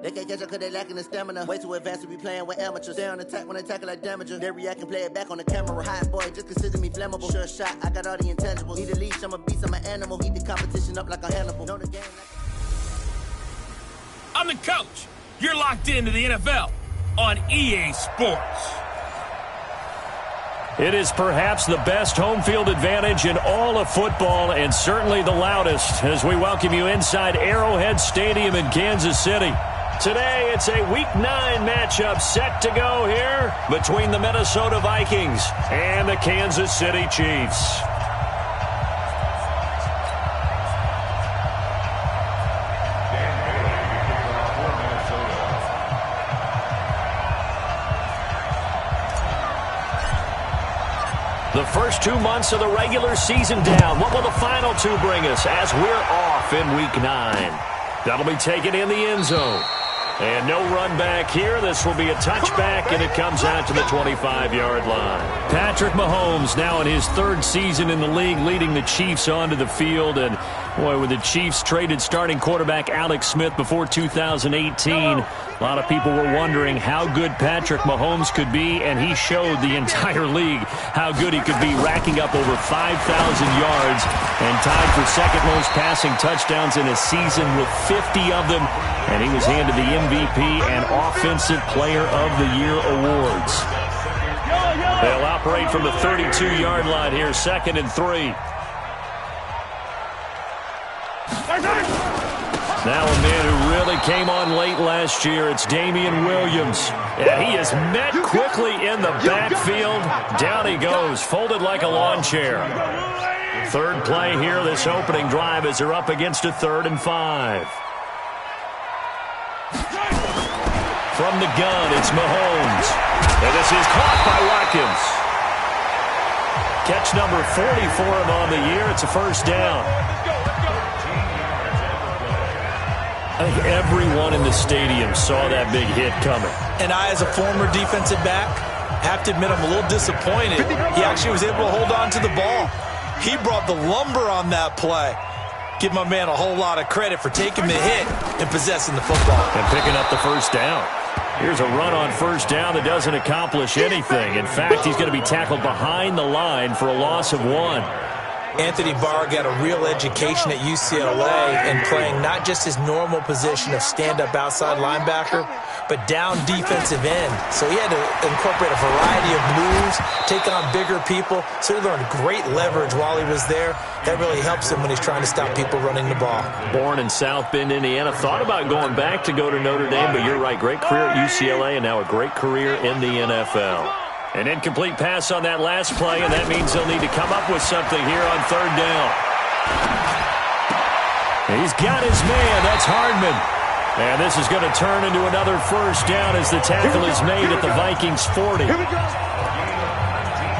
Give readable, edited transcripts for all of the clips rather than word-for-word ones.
They can't catch up cause they lacking the stamina. Way too advanced to be playing with amateurs. Stay on attack when they tackle like damager. They react and play it back on the camera. Hot boy, just consider me flammable. Sure shot, I got all the intangibles. Need a leash, I'm a beast, I'm an animal. Eat the competition up like a Hannibal. Know the game like I'm the coach. You're locked into the NFL on EA Sports. It is perhaps the best home field advantage in all of football and certainly the loudest as we welcome you inside Arrowhead Stadium in Kansas City. Today, it's a Week 9 matchup set to go here between the Minnesota Vikings and the Kansas City Chiefs. The first 2 months of the regular season down. What will the final 2 bring us as we're off in Week 9? That'll be taken in the end zone. And no run back here. This will be a touchback, and it comes out to the 25-yard line. Patrick Mahomes now in his 3rd season in the league, leading the Chiefs onto the field. And, boy, when the Chiefs traded starting quarterback Alex Smith before 2018, a lot of people were wondering how good Patrick Mahomes could be, and he showed the entire league how good he could be, racking up over 5,000 yards and tied for second most passing touchdowns in a season with 50 of them. And he was handed the MVP and Offensive Player of the Year awards. They'll operate from the 32-yard line here, 2nd and 3. Now a man who really came on late last year, it's Damian Williams. And he is met quickly in the backfield. Down he goes, folded like a lawn chair. 3rd play here, this opening drive, as they're up against a 3rd and 5. From the gun, it's Mahomes. And this is caught by Watkins. Catch number 40 for him on the year. It's a first down. I think everyone in the stadium saw that big hit coming. And I, as a former defensive back, have to admit I'm a little disappointed. He actually was able to hold on to the ball. He brought the lumber on that play. Give my man a whole lot of credit for taking the hit and possessing the football. And picking up the first down. Here's a run on first down that doesn't accomplish anything. In fact, he's going to be tackled behind the line for a loss of 1. Anthony Barr got a real education at UCLA in playing not just his normal position of stand-up outside linebacker, but down defensive end. So he had to incorporate a variety of moves, take on bigger people. So he learned great leverage while he was there. That really helps him when he's trying to stop people running the ball. Born in South Bend, Indiana. Thought about going back to go to Notre Dame, but you're right. Great career at UCLA and now a great career in the NFL. An incomplete pass on that last play, and that means they'll need to come up with something here on 3rd down. He's got his man. That's Hardman. And this is going to turn into another first down as the tackle is made at the Vikings 40.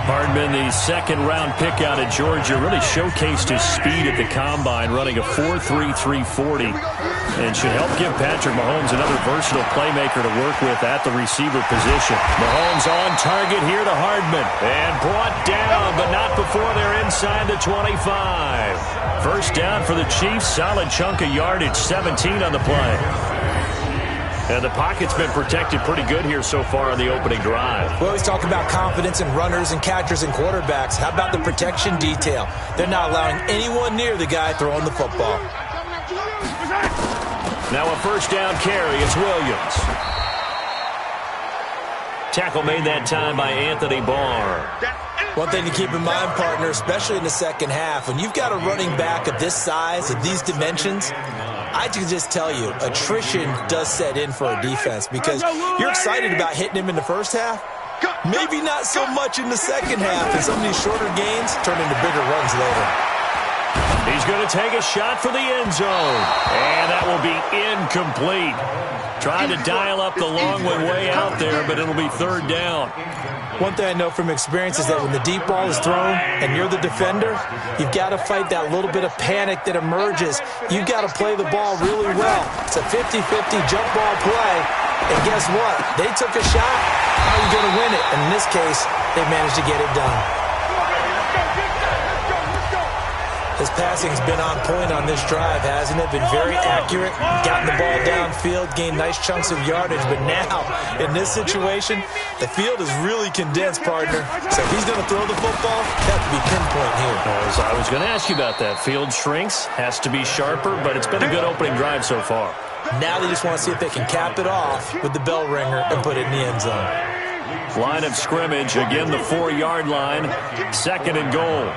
Hardman, the 2nd-round pick out of Georgia, really showcased his speed at the Combine, running a 4.33 40, and should help give Patrick Mahomes another versatile playmaker to work with at the receiver position. Mahomes on target here to Hardman, and brought down, but not before they're inside the 25. First down for the Chiefs, solid chunk of yardage, 17 on the play. And the pocket's been protected pretty good here so far on the opening drive. We always talk about confidence in runners and catchers and quarterbacks. How about the protection detail? They're not allowing anyone near the guy throwing the football. Now a first down carry. It's Williams. Tackle made that time by Anthony Barr. One thing to keep in mind, partner, especially in the second half, when you've got a running back of this size, of these dimensions, I can just tell you, attrition does set in for a defense because you're excited about hitting him in the first half. Maybe not so much in the second half, and some of these shorter gains turn into bigger runs later. He's going to take a shot for the end zone, and that will be incomplete. Trying to dial up the long one way out there, but it'll be 3rd down. One thing I know from experience is that when the deep ball is thrown and you're the defender, you've got to fight that little bit of panic that emerges. You've got to play the ball really well. It's a 50-50 jump ball play, and guess what? They took a shot. How are you going to win it? And in this case, they managed to get it done. This passing's been on point on this drive, hasn't it? Been very accurate, gotten the ball downfield, gained nice chunks of yardage. But now, in this situation, the field is really condensed, partner. So if he's going to throw the football, that would be pinpoint here. I was going to ask you about that. Field shrinks, has to be sharper, but it's been a good opening drive so far. Now they just want to see if they can cap it off with the bell ringer and put it in the end zone. Line of scrimmage, again the 4-yard line, 2nd and goal.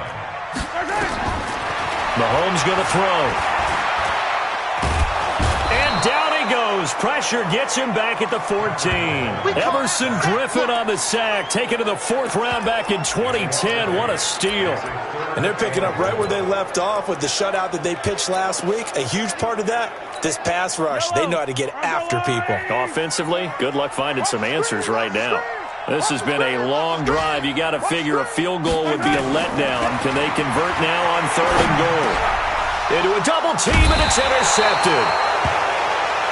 Mahomes going to throw. And down he goes. Pressure gets him back at the 14. Everson Griffin on the sack, taken to the 4th round back in 2010. What a steal. And they're picking up right where they left off with the shutout that they pitched last week. A huge part of that, this pass rush. They know how to get after people. Offensively, good luck finding some answers right now. This has been a long drive. You got to figure a field goal would be a letdown. Can they convert now on 3rd and goal? Into a double team, and it's intercepted.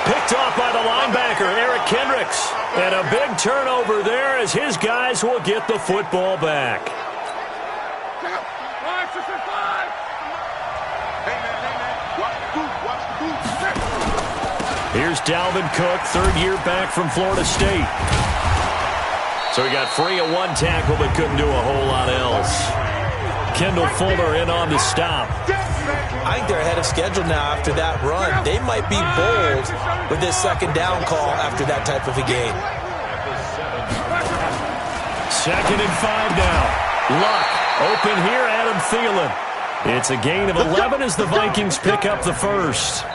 Picked off by the linebacker, Eric Kendricks. And a big turnover there as his guys will get the football back. Here's Dalvin Cook, 3rd year back from Florida State. So he got free of 1 tackle but couldn't do a whole lot else. Kendall Fuller in on the stop. I think they're ahead of schedule now after that run. They might be bold with this 2nd down call after that type of a game. 2nd and 5 now. Luck open here, Adam Thielen. It's a gain of 11 as the Vikings pick up the 1st.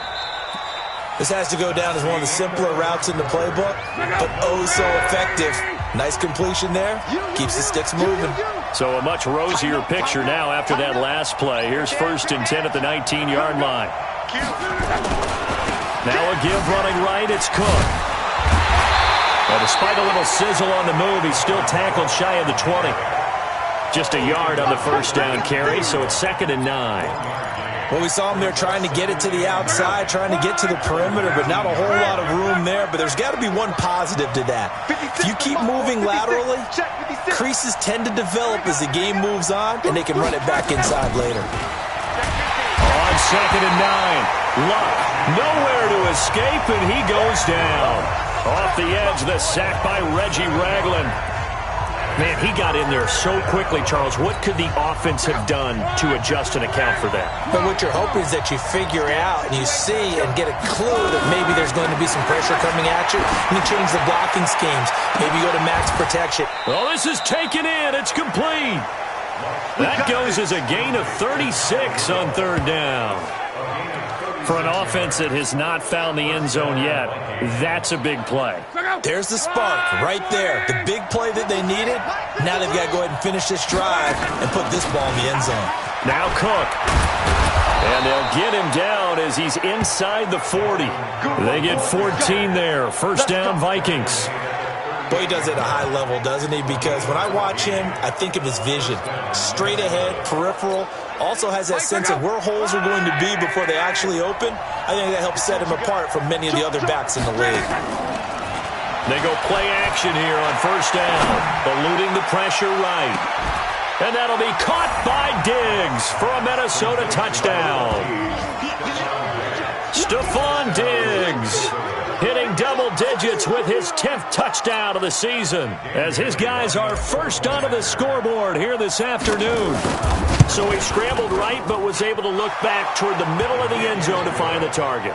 This has to go down as one of the simpler routes in the playbook, but oh so effective. Nice completion there. Keeps the sticks moving. So a much rosier picture now after that last play. Here's 1st and 10 at the 19-yard line. Now a give running right. It's Cook. Well, despite a little sizzle on the move, he's still tackled shy of the 20. Just a yard on the 1st down carry, so it's 2nd and 9. Well, we saw him there trying to get it to the outside, trying to get to the perimeter, but not a whole lot of room there. But there's got to be one positive to that. If you keep moving laterally, creases tend to develop as the game moves on, and they can run it back inside later. On 2nd and 9, Luck nowhere to escape, and he goes down. Off the edge, the sack by Reggie Ragland. Man, he got in there so quickly, Charles. What could the offense have done to adjust and account for that? But what you're hoping is that you figure out and you see and get a clue that maybe there's going to be some pressure coming at you. You can change the blocking schemes. Maybe go to max protection. Oh, this is taken in. It's complete. That goes as a gain of 36 on 3rd down. For an offense that has not found the end zone yet, that's a big play. There's the spark right there. The big play that they needed. Now they've got to go ahead and finish this drive and put this ball in the end zone. Now Cook. And they'll get him down as he's inside the 40. They get 14 there. 1st down, Vikings. Boy, he does it at a high level, doesn't he? Because when I watch him, I think of his vision. Straight ahead, peripheral. Also has that sense of where holes are going to be before they actually open. I think that helps set him apart from many of the other backs in the league. They go play action here on 1st down. Eluding the pressure right. And that'll be caught by Diggs for a Minnesota touchdown. Stephon Diggs hitting double digits with his 10th touchdown of the season as his guys are first onto the scoreboard here this afternoon. So he scrambled right but was able to look back toward the middle of the end zone to find the target.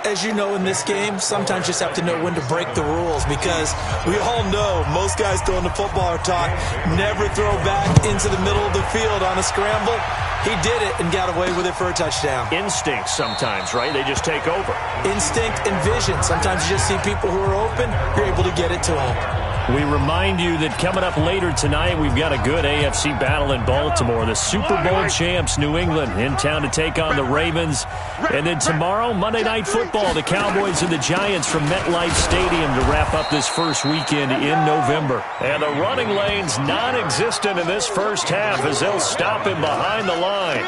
As you know in this game, sometimes you just have to know when to break the rules because we all know most guys throwing the football are taught never throw back into the middle of the field on a scramble. He did it and got away with it for a touchdown. Instinct sometimes, right? They just take over. Instinct and vision. Sometimes you just see people who are open, you're able to get it to them. We remind you that coming up later tonight, we've got a good AFC battle in Baltimore. The Super Bowl champs, New England, in town to take on the Ravens. And then tomorrow, Monday Night Football, the Cowboys and the Giants from MetLife Stadium to wrap up this first weekend in November. And the running lane's non-existent in this first half as they'll stop him behind the line.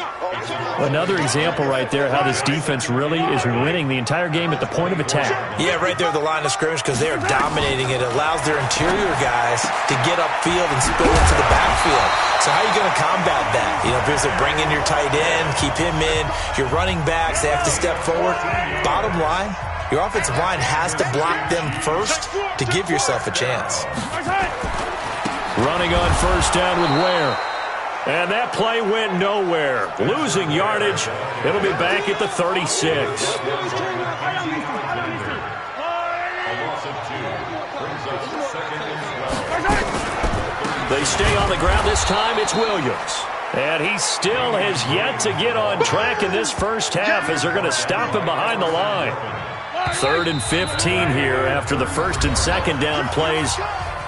Another example right there how this defense really is winning the entire game at the point of attack. Yeah, right there at the line of scrimmage because they are dominating it. It allows their interior interior guys to get upfield and spill into the backfield. So how are you going to combat that? Because they bring in your tight end, keep him in, your running backs, they have to step forward. Bottom line, your offensive line has to block them first to give yourself a chance. Running on first down with Ware. And that play went nowhere. Losing yardage. It'll be back at the 36. They stay on the ground this time. It's Williams. And he still has yet to get on track in this first half as they're going to stop him behind the line. 3rd and 15 here after the first and second down plays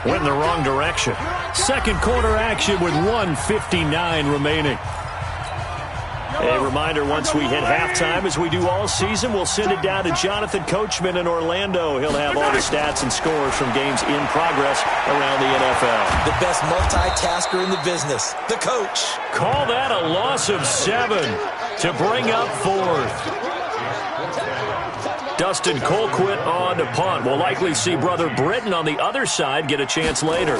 went in the wrong direction. Second quarter action with 1:59 remaining. A reminder, once we hit halftime, as we do all season, we'll send it down to Jonathan Coachman in Orlando. He'll have all the stats and scores from games in progress around the NFL. The best multitasker in the business, the coach. Call that a loss of 7 to bring up 4th. Dustin Colquitt on to punt. We'll likely see brother Britton on the other side get a chance later.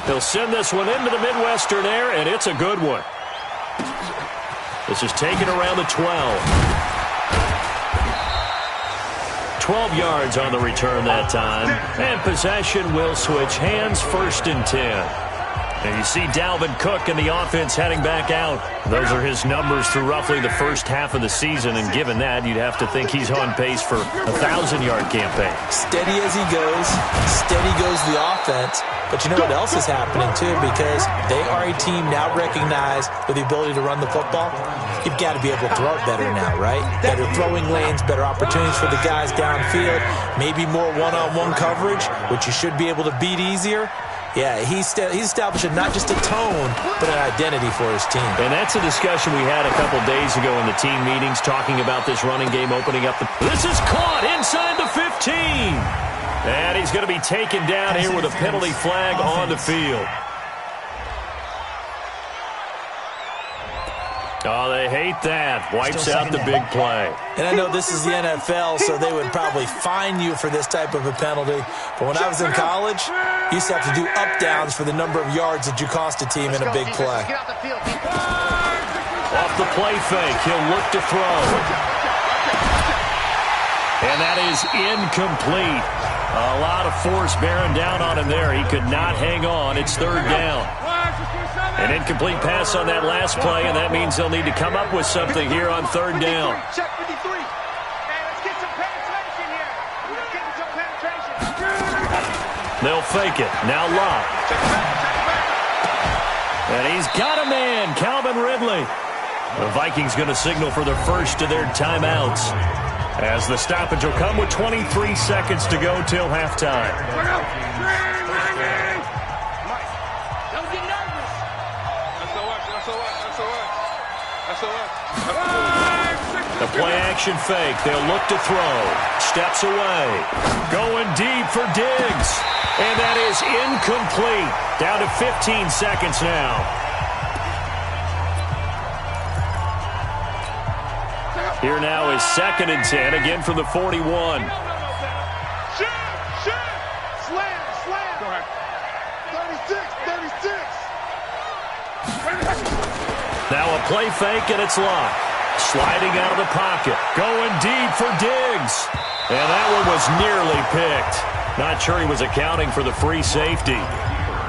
He'll send this one into the Midwestern air, and it's a good one. This is taken around the 12. 12 yards on the return that time. And possession will switch hands, 1st and 10. And you see Dalvin Cook and the offense heading back out. Those are his numbers through roughly the first half of the season, and given that, you'd have to think he's on pace for a 1,000-yard campaign. Steady as he goes, steady goes the offense. But you know what else is happening, too? Because they are a team now recognized with the ability to run the football. You've got to be able to throw it better now, right? Better throwing lanes, better opportunities for the guys downfield, maybe more one-on-one coverage, which you should be able to beat easier. Yeah, he's establishing not just a tone, but an identity for his team. And that's a discussion we had a couple days ago in the team meetings, talking about this running game opening up. This is caught inside the 15. And he's going to be taken down here with a penalty flag on the field. Oh, they hate that. Wipes out the big play. And I know this is the NFL, so they would probably fine you for this type of a penalty. But when I was in college, you used to have to do up-downs for the number of yards that you cost a team in a big play. Off the play fake, he'll look to throw. And that is incomplete. A lot of force bearing down on him there. He could not hang on. It's 3rd down. An incomplete pass on that last play, and that means they'll need to come up with something here on 3rd down. Check 53. Hey, let's get some penetration here. Let's get some penetration. They'll fake it. Now Locke. And he's got a man, Calvin Ridley. The Vikings going to signal for the first of their timeouts, as the stoppage will come with 23 seconds to go till halftime. The play-action fake. They'll look to throw. Steps away. Going deep for Diggs. And that is incomplete. Down to 15 seconds now. Here now is 2nd and 10, again from the 41. Shoot! Slam! 36! Now a play fake, and it's Locke. Sliding out of the pocket. Going deep for Diggs. And that one was nearly picked. Not sure he was accounting for the free safety.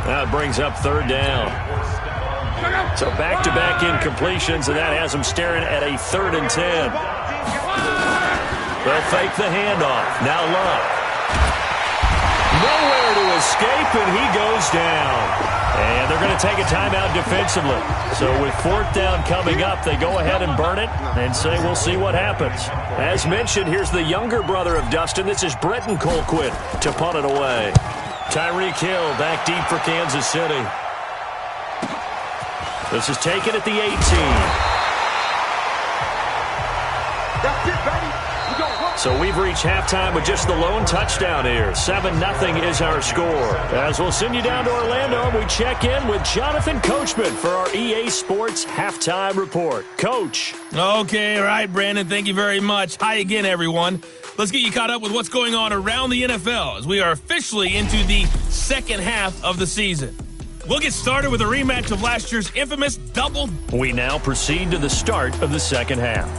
That brings up 3rd down. So back-to-back incompletions, and that has him staring at a 3rd and 10. They'll fake the handoff. Now Locke. Nowhere to escape, and he goes down. And they're going to take a timeout defensively. So with 4th down coming up, they go ahead and burn it and say we'll see what happens. As mentioned, here's the younger brother of Dustin. This is Britton Colquitt to punt it away. Tyreek Hill back deep for Kansas City. This is taken at the 18. That's it, baby. So we've reached halftime with just the lone touchdown here. 7-0 is our score. As we'll send you down to Orlando, we check in with Jonathan Coachman for our EA Sports Halftime Report. Coach. Okay, all right, Brandon. Thank you very much. Hi again, everyone. Let's get you caught up with what's going on around the NFL as we are officially into the second half of the season. We'll get started with a rematch of last year's infamous double. We now proceed to the start of the second half.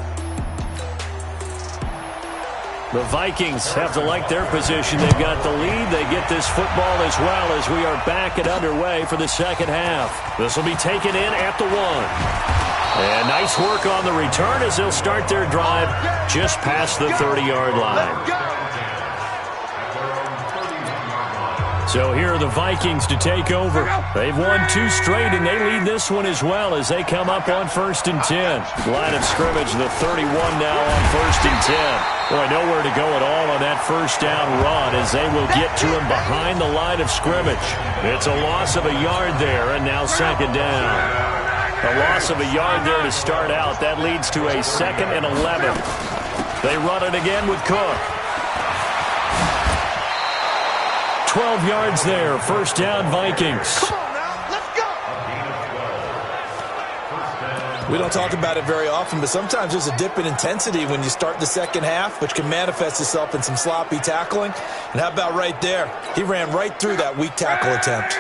The Vikings have to like their position. They've got the lead. They get this football as well as we are back and underway for the second half. This will be taken in at the 1. And nice work on the return as they'll start their drive just past the 30-yard line. So here are the Vikings to take over. They've won 2 straight, and they lead this one as well as they come up on 1st and 10. Line of scrimmage, the 31 now on 1st and 10. Boy, nowhere to go at all on that first down run as they will get to him behind the line of scrimmage. It's a loss of a yard there, and now 2nd down. A loss of a yard there to start out. That leads to a 2nd and 11. They run it again with Cook. 12 yards there. 1st down, Vikings. Come on now, let's go. We don't talk about it very often, but sometimes there's a dip in intensity when you start the second half, which can manifest itself in some sloppy tackling. And how about right there? He ran right through that weak tackle attempt.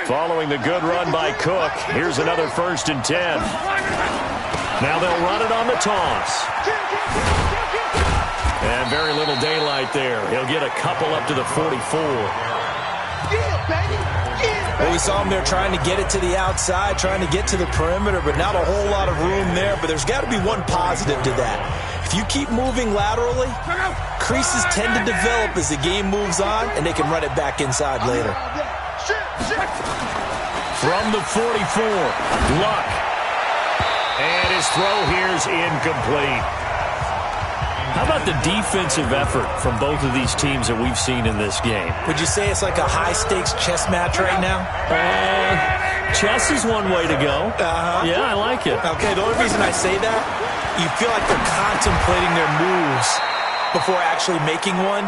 Following the good run by Cook, here's another 1st and 10. Now they'll run it on the toss. And very little daylight there. He'll get a couple up to the 44. Well, we saw him there trying to get it to the outside, trying to get to the perimeter, but not a whole lot of room there. But there's got to be one positive to that. If you keep moving laterally, creases tend to develop as the game moves on, and they can run it back inside later. From the 44, Luck. And his throw here is incomplete. How about the defensive effort from both of these teams that we've seen in this game? Would you say it's like a high-stakes chess match right now? Chess is one way to go. Yeah, I like it. Okay, the only reason I say that, you feel like they're contemplating their moves before actually making one,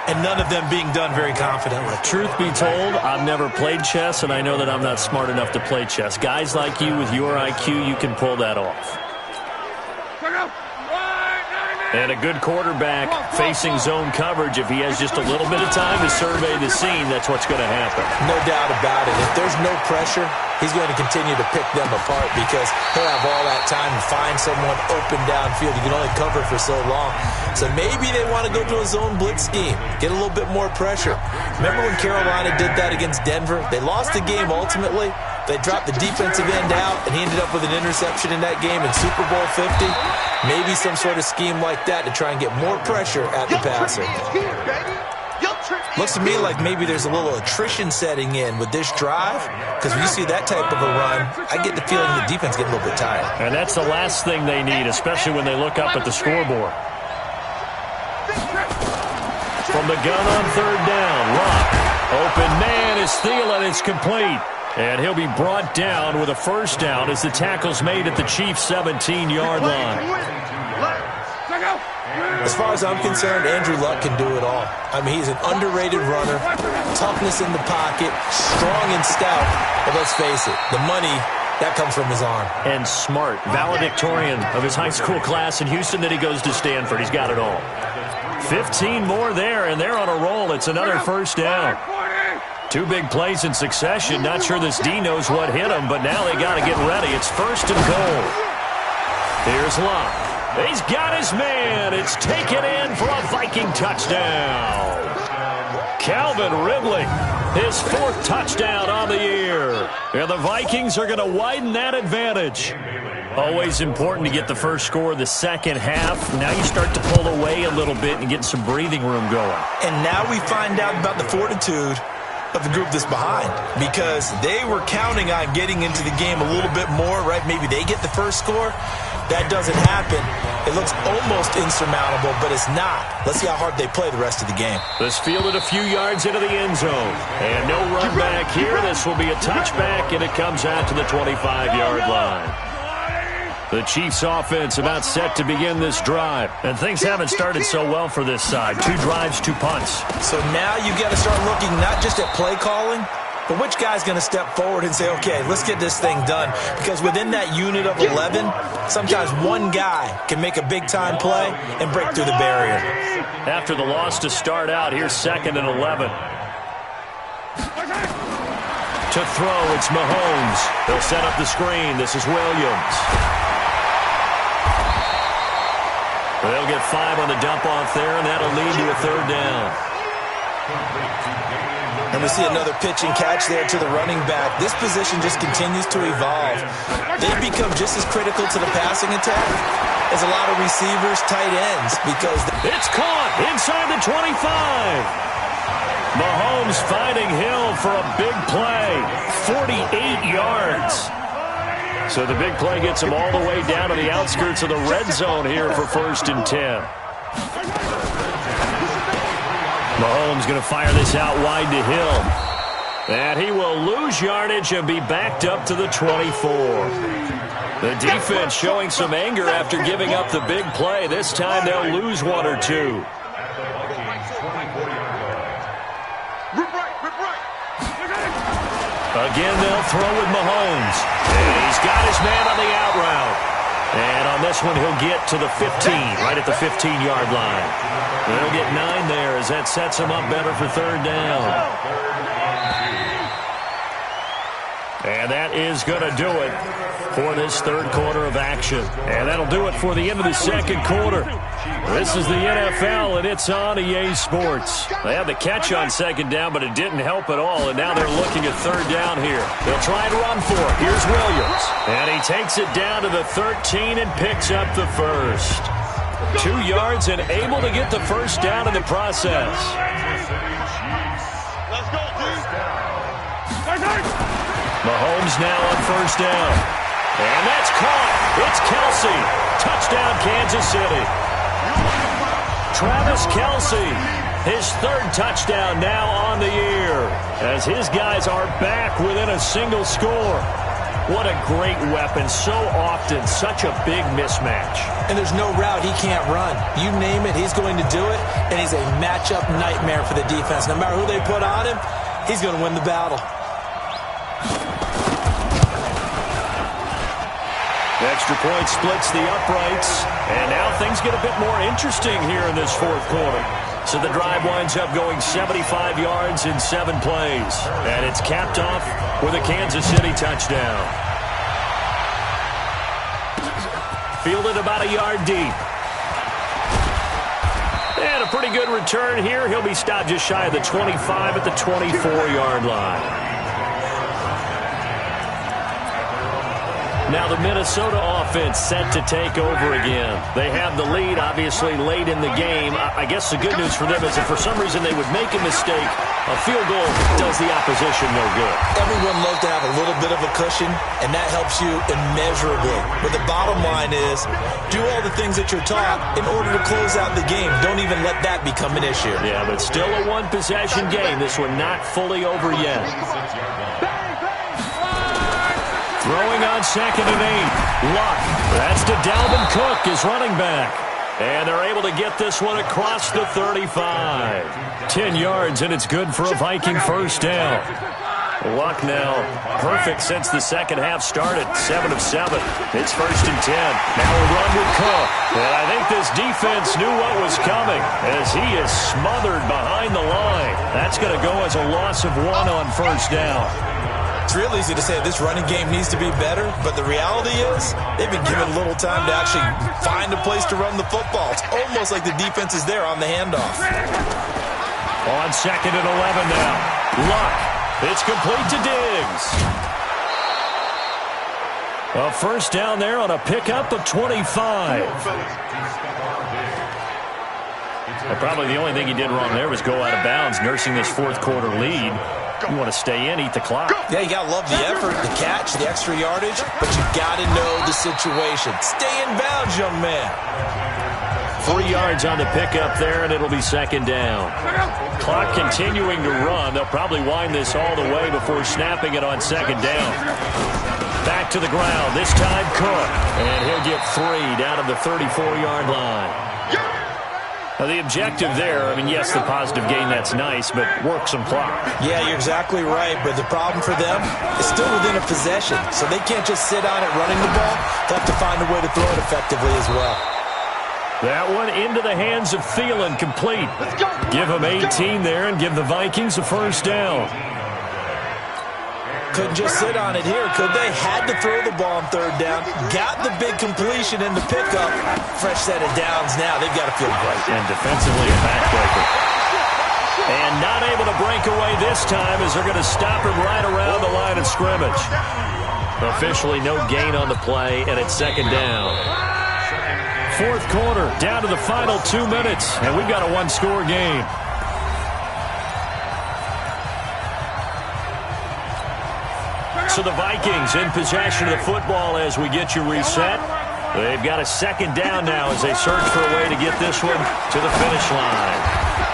and none of them being done very confidently. Truth be told, I've never played chess, and I know that I'm not smart enough to play chess. Guys like you with your IQ, you can pull that off. And a good quarterback facing zone coverage. If he has just a little bit of time to survey the scene, that's what's going to happen. No doubt about it. If there's no pressure, he's going to continue to pick them apart because he'll have all that time to find someone open downfield. You can only cover for so long. So maybe they want to go to a zone blitz scheme, get a little bit more pressure. Remember when Carolina did that against Denver? They lost the game ultimately. They dropped the defensive end out, and he ended up with an interception in that game in Super Bowl 50. Maybe some sort of scheme like that to try and get more pressure at the passer. Looks to me like maybe there's a little attrition setting in with this drive, because when you see that type of a run, I get the feeling the defense getting a little bit tired. And that's the last thing they need, especially when they look up at the scoreboard. From the gun on 3rd down, Luck. Open man is Thielen. It's complete. And he'll be brought down with a 1st down as the tackle's made at the Chiefs' 17-yard line. As far as I'm concerned, Andrew Luck can do it all. I mean, he's an underrated runner, toughness in the pocket, strong and stout. But let's face it, the money, that comes from his arm. And smart, valedictorian of his high school class in Houston, then he goes to Stanford. He's got it all. 15 more there, and they're on a roll. It's another 1st down. 2 big plays in succession. Not sure this D knows what hit him, but now they got to get ready. It's 1st and goal. Here's Luck. He's got his man. It's taken in for a Viking touchdown. Calvin Ridley, his 4th touchdown on the year. And the Vikings are going to widen that advantage. Always important to get the first score of the second half. Now you start to pull away a little bit and get some breathing room going. And now we find out about the fortitude of the group that's behind, because they were counting on getting into the game a little bit more, right? Maybe they get the first score. That doesn't happen. It looks almost insurmountable, but it's not. Let's see how hard they play the rest of the game. This fielded a few yards into the end zone. And no run back here. This will be a touchback, and it comes out to the 25-yard line. The Chiefs offense about set to begin this drive. And things haven't started so well for this side. 2 drives, 2 punts. So now you got to start looking not just at play calling, but which guy's going to step forward and say, okay, let's get this thing done. Because within that unit of 11, sometimes one guy can make a big-time play and break through the barrier. After the loss to start out, here's 2nd and 11. To throw, it's Mahomes. They'll set up the screen. This is Williams. They'll get 5 on the dump-off there, and that'll lead to a 3rd down. And we see another pitch and catch there to the running back. This position just continues to evolve. They've become just as critical to the passing attack as a lot of receivers, tight ends, because it's caught inside the 25. Mahomes finding Hill for a big play, 48 yards. So the big play gets him all the way down to the outskirts of the red zone here for 1st and 10. Mahomes going to fire this out wide to Hill. And he will lose yardage and be backed up to the 24. The defense showing some anger after giving up the big play. This time they'll lose 1 or 2. Again, they'll throw with Mahomes. And he's got his man on the out route. And on this one, he'll get to the 15, right at the 15-yard line. They'll get 9 there as that sets him up better for 3rd down. And that is going to do it for this 3rd quarter of action. And that'll do it for the end of the 2nd quarter. This is the NFL, and it's on EA Sports. They had the catch on 2nd down, but it didn't help at all, and now they're looking at 3rd down here. They'll try and run for it. Here's Williams. And he takes it down to the 13 and picks up the 1st. 2 yards and able to get the 1st down in the process. Let's go, dude. Mahomes now on 1st down. And that's caught. It's Kelsey. Touchdown, Kansas City. Travis Kelsey, his 3rd touchdown now on the year, as his guys are back within a single score. What a great weapon. So often, such a big mismatch. And there's no route he can't run. You name it, he's going to do it, and he's a matchup nightmare for the defense. No matter who they put on him, he's going to win the battle. Extra point splits the uprights, and now things get a bit more interesting here in this 4th quarter. So the drive winds up going 75 yards in 7 plays, and it's capped off with a Kansas City touchdown. Fielded about a yard deep. And a pretty good return here. He'll be stopped just shy of the 25 at the 24-yard line. Now the Minnesota offense set to take over again. They have the lead, obviously, late in the game. I guess the good news for them is if for some reason they would make a mistake, a field goal does the opposition no good. Everyone loves to have a little bit of a cushion, and that helps you immeasurably. But the bottom line is, do all the things that you're taught in order to close out the game. Don't even let that become an issue. Yeah, but still a 1-possession game. This one not fully over yet. Throwing on 2nd and 8. Luck. That's to Dalvin Cook, his running back. And they're able to get this one across the 35. 10 yards, and it's good for a Viking 1st down. Luck now perfect since the 2nd half started. 7 of 7. It's 1st and 10. Now a run with Cook. And I think this defense knew what was coming as he is smothered behind the line. That's going to go as a loss of 1 on 1st down. It's real easy to say this running game needs to be better, but the reality is they've been given little time to actually find a place to run the football. It's almost like the defense is there on the handoff. On 2nd and 11 now. Luck. It's complete to Diggs. A 1st down there on a pickup of 25. And probably the only thing he did wrong there was go out of bounds, nursing this 4th quarter lead. You want to stay in, eat the clock. Yeah, you got to love the effort, the catch, the extra yardage, but you got to know the situation. Stay in bounds, young man. 3 yards on the pickup there, and it'll be 2nd down. Clock continuing to run. They'll probably wind this all the way before snapping it on 2nd down. back to the ground. This time Cook. And he'll get 3 down at the 34-yard line. Now, the objective there, I mean, yes, the positive gain, that's nice, but work some clock. Yeah, you're exactly right, but the problem for them is still within a possession, so they can't just sit on it running the ball. They'll have to find a way to throw it effectively as well. That one into the hands of Thielen, complete. Give him 18 there and give the Vikings a first down. Couldn't just sit on it here, could they? Had to throw the ball on third down. Got the big completion in the pickup. Fresh set of downs now. They've got to feel great. And defensively a backbreaker. And not able to break away this time as they're going to stop him right around the line of scrimmage. Officially no gain on the play, and it's second down. Fourth quarter, down to the final 2 minutes, and we've got a one-score game. So the Vikings in possession of the football as we get you reset. They've got a second down now as they search for a way to get this one to the finish line.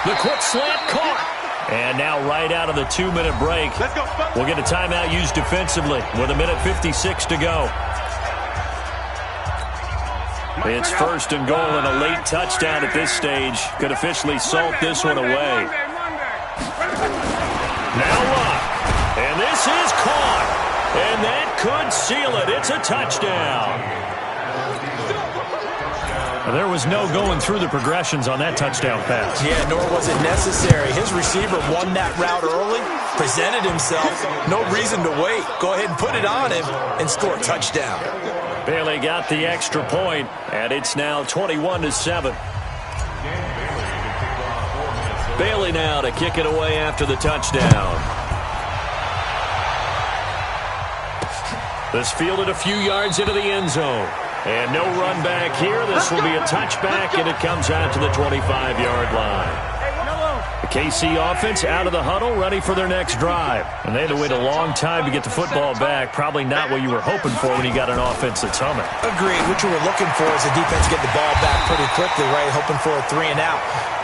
The quick slant caught. And now right out of the 2-minute break, we'll get a timeout used defensively with 1:56 to go. It's first and goal, and a late touchdown at this stage could officially salt this one away. Now look, and this is caught. And that could seal it. It's a touchdown. There was no going through the progressions on that touchdown pass. Yeah, nor was it necessary. His receiver won that route early, presented himself. No reason to wait. Go ahead and put it on him and score a touchdown. Bailey got the extra point, and it's now 21-7. Bailey now to kick it away after the touchdown. This fielded a few yards into the end zone. And no run back here. This will be a touchback, and it comes out to the 25-yard line. The KC offense out of the huddle, ready for their next drive. And they had to wait a long time to get the football back. Probably not what you were hoping for when you got an offense that's humming. Agreed. What you were looking for is the defense get the ball back pretty quickly, right? Hoping for a 3-and-out.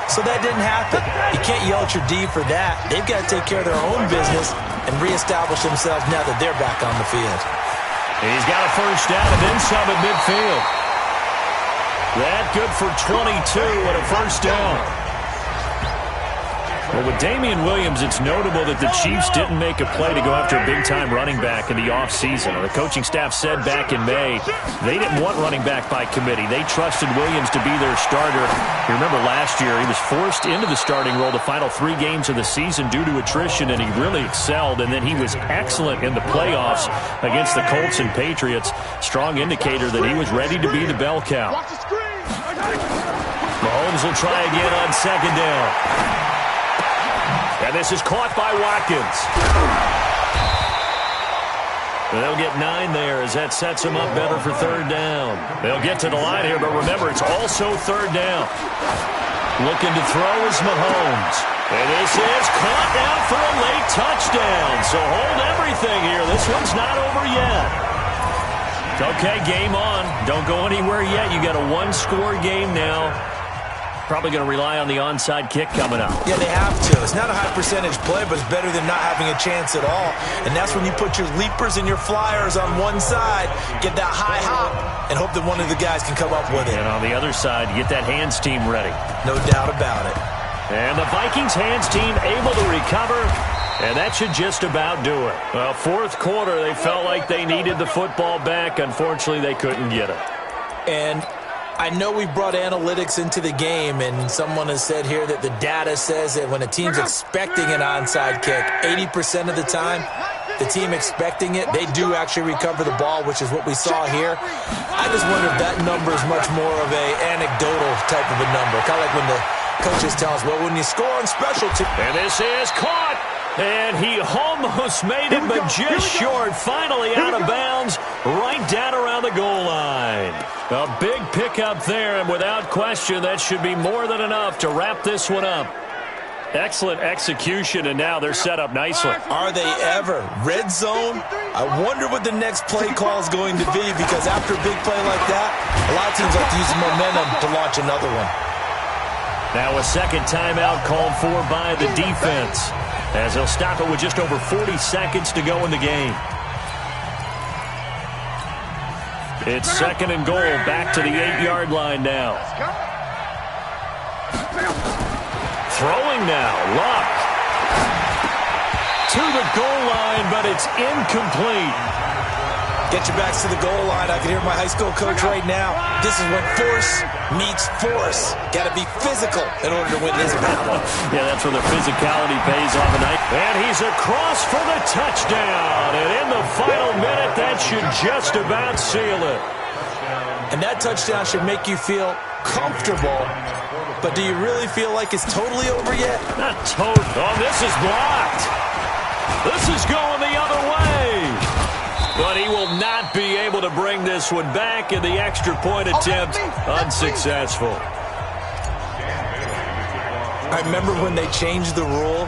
So that didn't happen. You can't yell at your D for that. They've got to take care of their own business and reestablish themselves now that they're back on the field. He's got a first down and then some at midfield. That good for 22 and a first down. Well, with Damian Williams, it's notable that the Chiefs didn't make a play to go after a big-time running back in the offseason. The coaching staff said back in May they didn't want running back by committee. They trusted Williams to be their starter. You remember last year he was forced into the starting role the final 3 games of the season due to attrition, and he really excelled. And then he was excellent in the playoffs against the Colts and Patriots. Strong indicator that he was ready to be the bell cow. Mahomes will try again on second down. And this is caught by Watkins. They'll get 9 there as that sets them up better for third down. They'll get to the line here, but remember, it's also third down. Looking to throw is Mahomes. And this is caught now for a late touchdown. So hold everything here. This one's not over yet. Okay, game on. Don't go anywhere yet. You got a one-score game now. Probably going to rely on the onside kick coming up. Yeah, they have to. It's not a high-percentage play, but it's better than not having a chance at all. And that's when you put your leapers and your flyers on one side, get that high hop, and hope that one of the guys can come up with it. And on the other side, get that hands team ready. No doubt about it. And the Vikings hands team able to recover, and that should just about do it. Well, fourth quarter, they felt like they needed the football back. Unfortunately, they couldn't get it. And I know we brought analytics into the game, and someone has said here that the data says that when a team's expecting an onside kick, 80% of the time, the team expecting it, they do actually recover the ball, which is what we saw here. I just wonder if that number is much more of a anecdotal type of a number, kind of like when the coaches tell us, well, when you score on special teams. And this is caught. And he almost made it, but just short. Finally out of bounds, right down around the goal line. A big pickup there, and without question, that should be more than enough to wrap this one up. Excellent execution, and now they're set up nicely. Are they ever? Red zone? I wonder what the next play call is going to be, because after a big play like that, a lot of teams like to use the momentum to launch another one. Now a second timeout called for by the defense, as they'll stop it with just over 40 seconds to go in the game. It's 2nd and goal, back to the 8-yard line now. Throwing now, Luck. To the goal line, but it's incomplete. Get your backs to the goal line. I can hear my high school coach right now. This is when force meets force. Got to be physical in order to win this battle. Yeah, that's where the physicality pays off tonight. And he's across for the touchdown. And in the final minute, that should just about seal it. And that touchdown should make you feel comfortable. But do you really feel like it's totally over yet? Not totally. Oh, this is blocked. This is going the other way. But he will not be able to bring this one back, and the extra point attempt unsuccessful. I remember when they changed the rule,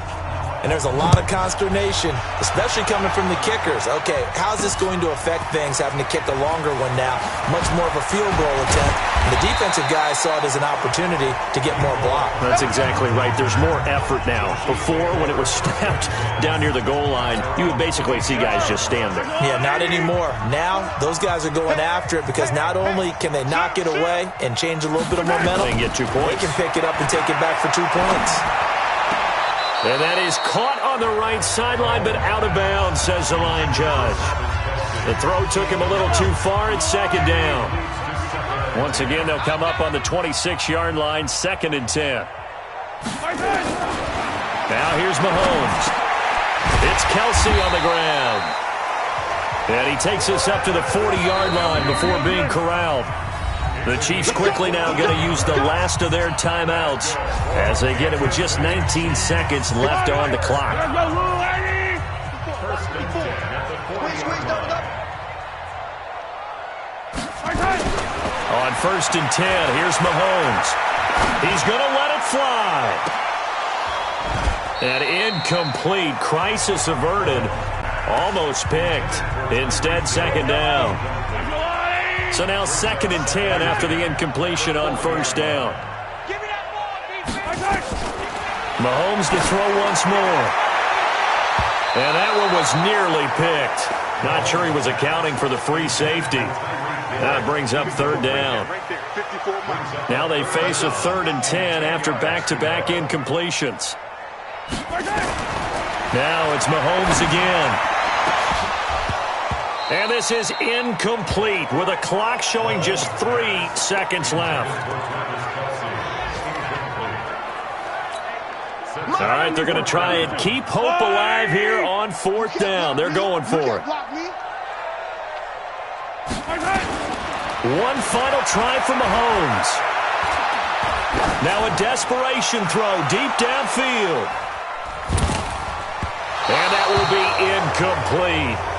and there's a lot of consternation, especially coming from the kickers. Okay, how's this going to affect things, having to kick a longer one now? Much more of a field goal attempt. And the defensive guys saw it as an opportunity to get more block. That's exactly right. There's more effort now. Before, when it was snapped down near the goal line, you would basically see guys just stand there. Yeah, not anymore. Now, those guys are going after it because not only can they knock it away and change a little bit of momentum, they can get 2 points. They can pick it up and take it back for 2 points. And that is caught on the right sideline, but out of bounds, says the line judge. The throw took him a little too far. It's 2nd down. Once again, they'll come up on the 26-yard line, 2nd and 10. Now here's Mahomes. It's Kelsey on the ground. And he takes us up to the 40-yard line before being corralled. The Chiefs quickly now going to use the last of their timeouts as they get it with just 19 seconds left on the clock. On 1st and 10, here's Mahomes. He's going to let it fly. And incomplete. Crisis averted. Almost picked. Instead, 2nd down. So now 2nd and 10 after the incompletion on 1st down. Mahomes to throw once more. And that one was nearly picked. Not sure he was accounting for the free safety. That brings up 3rd down. Now they face a 3rd and 10 after back-to-back incompletions. Now it's Mahomes again. And this is incomplete with a clock showing just 3 seconds left. All right, they're going to try and keep hope alive here on 4th down. They're going for it. One final try for Mahomes. Now a desperation throw deep downfield. And that will be incomplete.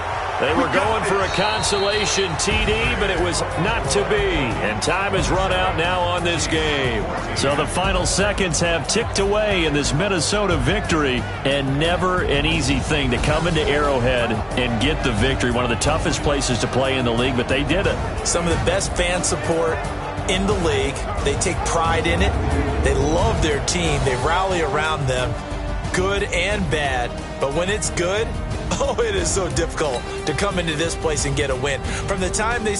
They were going for a consolation TD, but it was not to be. And time has run out now on this game. So the final seconds have ticked away in this Minnesota victory. And never an easy thing to come into Arrowhead and get the victory. One of the toughest places to play in the league, but they did it. Some of the best fan support in the league. They take pride in it. They love their team. They rally around them, good and bad. But when it's good, oh, it is so difficult to come into this place and get a win. From the time they